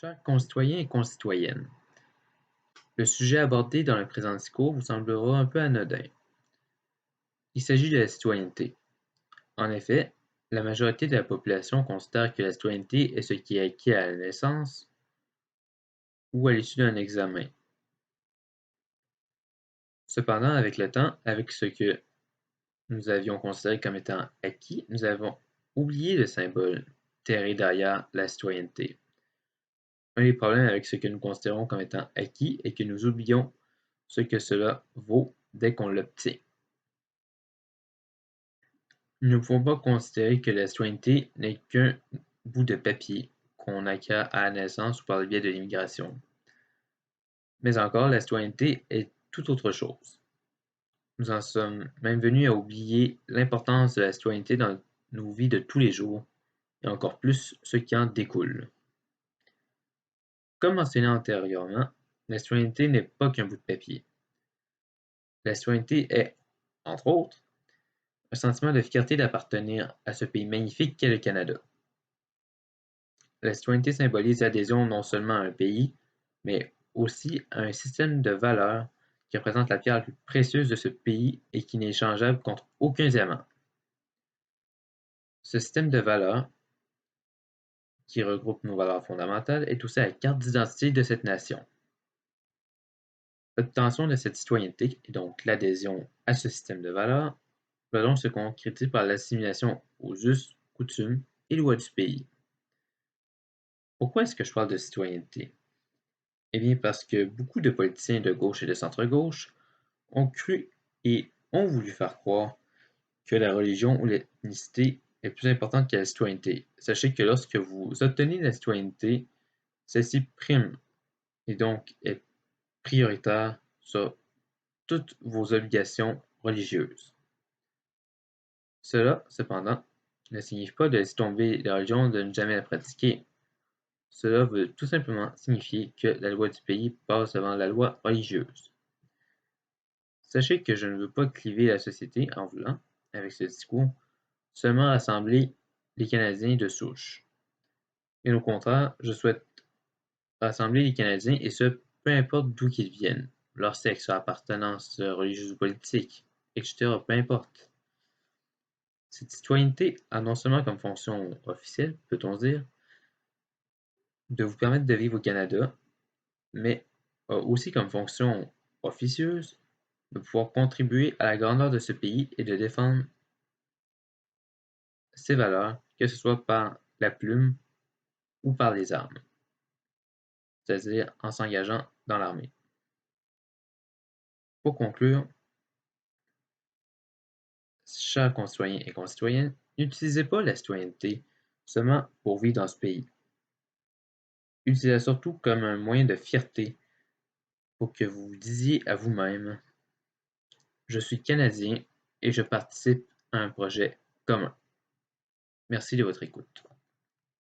Chers concitoyens et concitoyennes, le sujet abordé dans le présent discours vous semblera un peu anodin. Il s'agit de la citoyenneté. En effet, la majorité de la population considère que la citoyenneté est ce qui est acquis à la naissance ou à l'issue d'un examen. Cependant, avec le temps, avec ce que nous avions considéré comme étant acquis, nous avons oublié le symbole terré derrière la citoyenneté. Un des problèmes avec ce que nous considérons comme étant acquis est que nous oublions ce que cela vaut dès qu'on l'obtient. Nous ne pouvons pas considérer que la citoyenneté n'est qu'un bout de papier qu'on acquiert à la naissance ou par le biais de l'immigration. Mais encore, la citoyenneté est tout autre chose. Nous en sommes même venus à oublier l'importance de la citoyenneté dans nos vies de tous les jours, et encore plus ce qui en découle. Comme mentionné antérieurement, la citoyenneté n'est pas qu'un bout de papier. La citoyenneté est, entre autres, un sentiment de fierté d'appartenir à ce pays magnifique qu'est le Canada. La citoyenneté symbolise l'adhésion non seulement à un pays, mais aussi à un système de valeurs qui représente la pierre la plus précieuse de ce pays et qui n'est échangeable contre aucun diamant. Ce système de valeurs, qui regroupe nos valeurs fondamentales, est aussi la carte d'identité de cette nation. L'obtention de cette citoyenneté, et donc l'adhésion à ce système de valeurs, va donc se concrétiser par l'assimilation aux us, coutumes et lois du pays. Pourquoi est-ce que je parle de citoyenneté? Eh bien parce que beaucoup de politiciens de gauche et de centre-gauche ont cru et ont voulu faire croire que la religion ou l'ethnicité est plus importante que la citoyenneté. Sachez que lorsque vous obtenez la citoyenneté, celle-ci prime et donc est prioritaire sur toutes vos obligations religieuses. Cela, cependant, ne signifie pas de laisser tomber la religion, de ne jamais la pratiquer. Cela veut tout simplement signifier que la loi du pays passe devant la loi religieuse. Sachez que je ne veux pas cliver la société en voulant, avec ce discours, seulement rassembler les Canadiens de souche. Bien au contraire, je souhaite rassembler les Canadiens et ce, peu importe d'où qu'ils viennent, leur sexe, leur appartenance religieuse ou politique, etc. Peu importe. Cette citoyenneté a non seulement comme fonction officielle, peut-on dire, de vous permettre de vivre au Canada, mais a aussi comme fonction officieuse de pouvoir contribuer à la grandeur de ce pays et de défendre ses valeurs, que ce soit par la plume ou par les armes, c'est-à-dire en s'engageant dans l'armée. Pour conclure, chers concitoyens et concitoyennes, n'utilisez pas la citoyenneté seulement pour vivre dans ce pays. Utilisez-la surtout comme un moyen de fierté pour que vous disiez à vous-même: je suis Canadien et je participe à un projet commun. Merci de votre écoute.